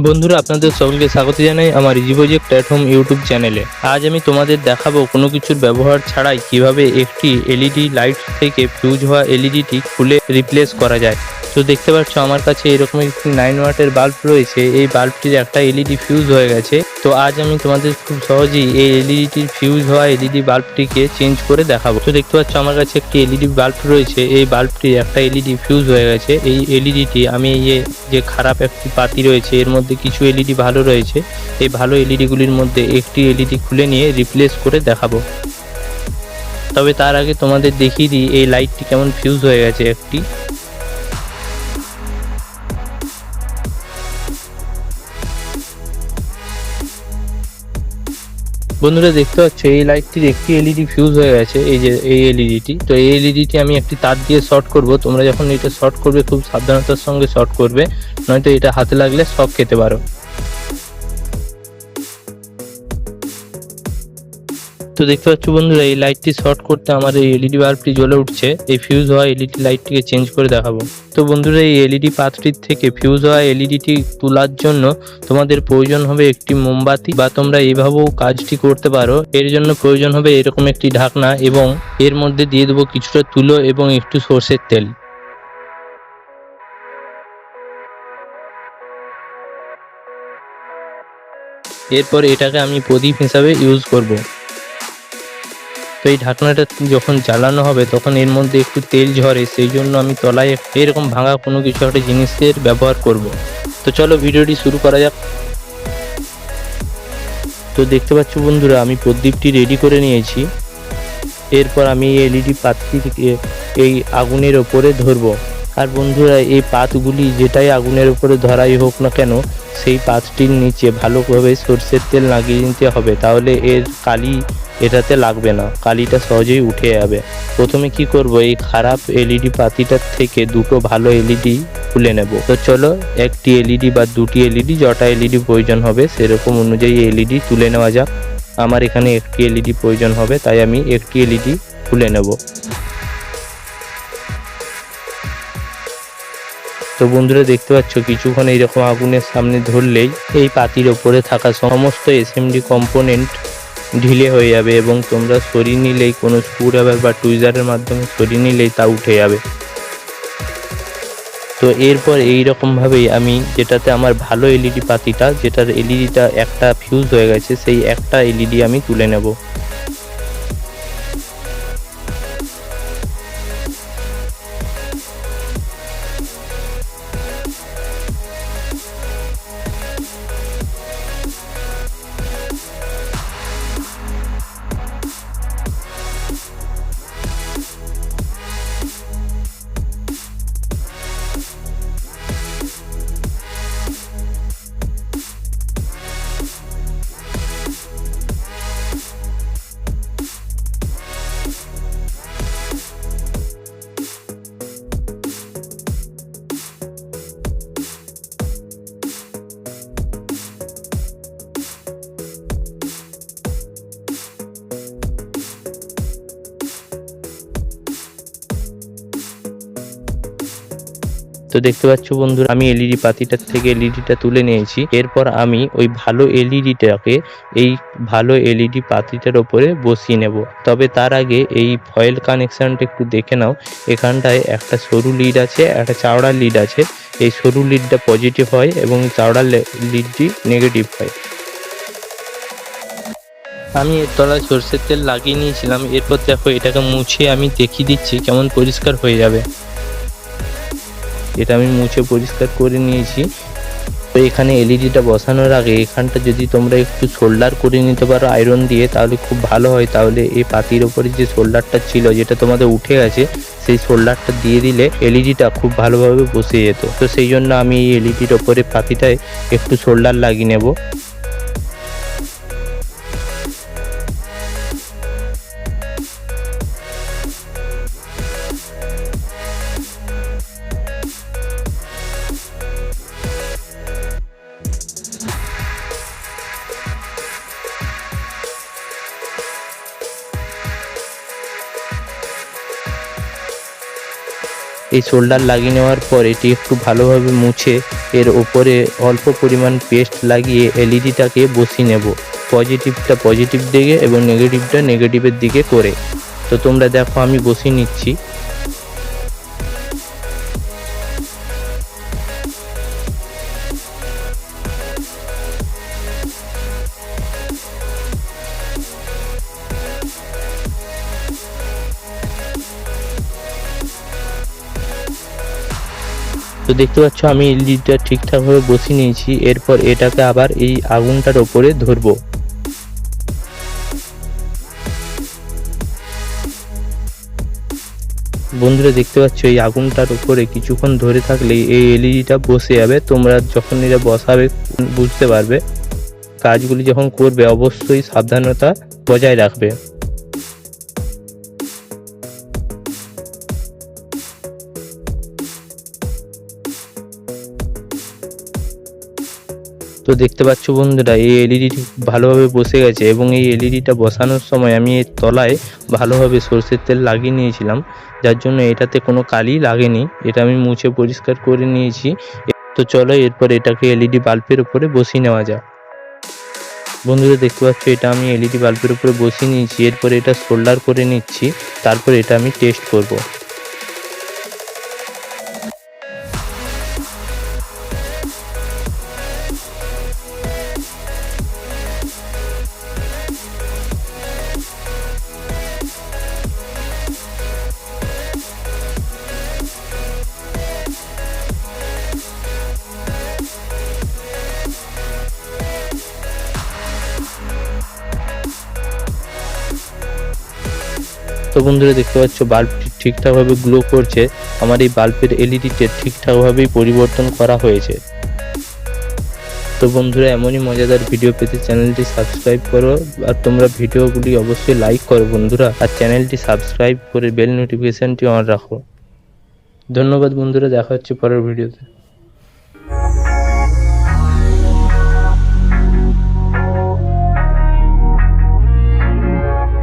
বন্ধুরা, আপনাদের সকলকে স্বাগত জানাই আমার easy project at home YouTube চ্যানেলে। আজ আমি তোমাদের দেখাবো কোনো কিছুর ব্যবহার ছাড়াই কিভাবে একটি এলইডি লাইট থেকে ফিউজ হওয়া এলইডিটি খুলে রিপ্লেস করা যায়। তো দেখতে পাচ্ছ আমার কাছে এরকম একটি 9 ওয়াটের বাল্ব রয়েছে। এই বাল্বটির একটা এলইডি ফিউজ হয়ে গেছে। তো আজ আমি তোমাদের খুব সহজেই এই এলইডিটির ফিউজ হওয়া এলইডি বাল্বটিকে চেঞ্জ করে দেখাবো। তো দেখতে পাচ্ছ আমার কাছে একটি এলইডি বাল্ব রয়েছে। এই বাল্বটির একটা এলইডি ফিউজ হয়ে গেছে। এই এলইডিটি আমি যে খারাপ একটি পাতি রয়েছে এর মধ্যে কিছু এলইডি ভালো রয়েছে, এই ভালো এলইডিগুলির মধ্যে একটি এলইডি খুলে নিয়ে রিপ্লেস করে দেখাবো। তবে তার আগে তোমাদের দেখিয়ে দিই এই লাইটটি কেমন ফিউজ হয়ে গেছে একটি। বন্ধুরা দেখতে পাচ্ছ এই লাইটটির একটি এলইডি ফিউজ হয়ে গেছে, এই যে এই এলইডিটি। তো এই এলইডিটি আমি একটি তার দিয়ে শর্ট করব। তোমরা যখন এটা শর্ট করবে খুব সাবধানতার সঙ্গে শর্ট করবে, নয়তো এটা হাতে লাগলে শক খেতে পারো। তো দেখতে পাচ্ছ বন্ধুরা এই লাইটটি শর্ট করতে আমার এই এলইডি বাল্বটি জ্বলে উঠছে। এই ফিউজ হওয়া এলইডি লাইটটিকে চেঞ্জ করে দেখাবো। তো বন্ধুরা এই এলইডি পাতটির থেকে ফিউজ হওয়া এলইডিটি তোলার জন্য তোমাদের প্রয়োজন হবে একটি মোমবাতি, বা তোমরা এইভাবেও কাজটি করতে পারো। এর জন্য প্রয়োজন হবে এরকম একটি ঢাকনা, এবং এর মধ্যে দিয়ে দেবো কিছুটা তুলো এবং একটু সর্ষের তেল। এরপর এটাকে আমি প্রদীপ হিসাবে ইউজ করব। তো এই ঢাকনাটা যখন জ্বালানো হবে তখন এর মধ্যে একটু তেল ঝরে, সেই জন্য আমি তলায় এরকম ভাঙা কোনো কিছু একটা জিনিসের ব্যবহার করব। তো চলো ভিডিওটি শুরু করা যাক। তো দেখতে পাচ্ছ বন্ধুরা আমি প্রদীপটি রেডি করে নিয়েছি। এরপর আমি এই এলইডি পাতটিকে এই আগুনের ওপরে ধরবো। আর বন্ধুরা এই পাতগুলি যেটাই আগুনের উপরে ধরাই হোক না কেন, সেই পাতটির নিচে ভালোভাবে সর্ষের তেল লাগিয়ে নিতে হবে, তাহলে এর কালি এটাতে লাগবে না, কালিটা সহজেই উঠে যাবে। প্রথমে কি করব, এই খারাপ এলইডি পাতিটার থেকে দুটো ভালো এলইডি খুলে নেব। তো চলো একটি এলইডি বা দুটি এলইডি, যটা এলইডি প্রয়োজন হবে সেরকম অনুযায়ী এলইডি তুলে নেওয়া যাক। আমার এখানে একটি এলইডি প্রয়োজন হবে, তাই আমি একটি এলইডি খুলে নেব। তো বন্ধুরা দেখতে পাচ্ছ কিছুক্ষণ এইরকম আগুনের সামনে ধরলেই এই পাতির ওপরে থাকা সমস্ত এসএমডি কম্পোনেন্ট ঢিলে হয়ে যাবে, এবং তোমরা সরিয়ে নিলেই কোনো স্ক্রুড্রাইভার বা টুইজারের মাধ্যমে সরিয়ে নিলেই তা উঠে যাবে। তো এরপর এইরকমভাবেই আমি যেটাতে আমার ভালো এলইডি পাতিটা, যেটার এলইডিটা একটা ফিউজ হয়ে গেছে, সেই একটা এলইডি আমি তুলে নেব। তো দেখতে পাচ্ছ বন্ধুরা আমি এলইডি পাতিটার থেকে এলইডিটা তুলে নিয়েছি। এরপর আমি ওই ভালো এলইডিটাকে এই ভালো এলইডি পাতিটার ওপরে বসিয়ে নেব। তবে তার আগে এই ফয়েল কানেকশনটা একটু দেখে নাও। এখানটায় একটা সরু লিড আছে, একটা চওড়া লিড আছে। এই সরু লিডটা পজিটিভ হয় এবং চওড়া লিডটি নেগেটিভ হয়। আমি এর তলায় সর্ষের তেল লাগিয়ে নিয়েছিলাম। এরপর দেখো এটাকে মুছে আমি দেখিয়ে দিচ্ছি কেমন পরিষ্কার হয়ে যাবে। এটা আমি মুছে পরিষ্কার করে নিয়েছি। তো এখানে এলইডিটা বসানোর আগে এখানটা যদি তোমরা একটু সোল্ডার করে নিতে পারো আয়রন দিয়ে, তাহলে খুব ভালো হয়। তাহলে এই পাতির ওপরে যে সোল্ডারটা ছিল, যেটা তোমাদের উঠে গেছে, সেই সোল্ডারটা দিয়ে দিলে এলইডিটা খুব ভালোভাবে বসে যেত। তো সেই জন্য আমি এই এলইডির ওপরে পাতিটায় একটু সোল্ডার লাগিয়ে নেব। এই সোল্ডার লাগিয়ে নেওয়ার পর এটি একটু ভালোভাবে মুছে এর ওপরে অল্প পরিমাণ পেস্ট লাগিয়ে এলইডিটাকে বসিয়ে নেব, পজিটিভটা পজিটিভ দিকে এবং নেগেটিভটা নেগেটিভের দিকে করে। তো তোমরা দেখো আমি বসিয়ে নিচ্ছি। তো দেখতে পাচ্ছ আমি এলইডিটা ঠিকঠাকভাবে বসিয়ে নিয়েছি। এরপর এটাকে আবার এই আগুনটার ওপরে ধরবো। বন্ধুরা দেখতে পাচ্ছ এই আগুনটার উপরে কিছুক্ষণ ধরে থাকলে এই এলইডিটা বসে যাবে। তোমরা যখন এটা বসাবে বুঝতে পারবে। কাজগুলি যখন করবে অবশ্যই সাবধানতা বজায় রাখবে। তো দেখতে পাচ্ছ বন্ধুরা এই এলইডিটি ভালোভাবে বসে গেছে এবং এই এলইডিটা বসানোর সময় আমি এর তলায় ভালোভাবে সরষের তেল লাগিয়ে নিয়েছিলাম, যার জন্য এটাতে কোনো কালি লাগেনি। এটা আমি মুছে পরিষ্কার করে নিয়েছি। তো চলো এরপর এটাকে এলইডি বাল্বের উপরে বসিয়ে নেওয়া যাক। বন্ধুরা দেখতে পাচ্ছ এটা আমি এলইডি বাল্বের উপরে বসিয়ে নিয়েছি। এরপর এটা সোল্ডার করে নিচ্ছি, তারপর এটা আমি টেস্ট করব। তো বন্ধুরা দেখতে পাচ্ছ বাল্বটি ঠিকঠাকভাবে গ্লো করছে। আমার এই বাল্বের এলইডিতে ঠিকঠাকভাবেই পরিবর্তন করা হয়েছে। তো বন্ধুরা এমনই মজাদার ভিডিও পেতে চ্যানেলটি সাবস্ক্রাইব করো, আর তোমরা ভিডিওগুলি অবশ্যই লাইক করো বন্ধুরা, আর চ্যানেলটি সাবস্ক্রাইব করে বেল নোটিফিকেশনটি অন রাখো। ধন্যবাদ বন্ধুরা, দেখা হচ্ছে পরের ভিডিওতে।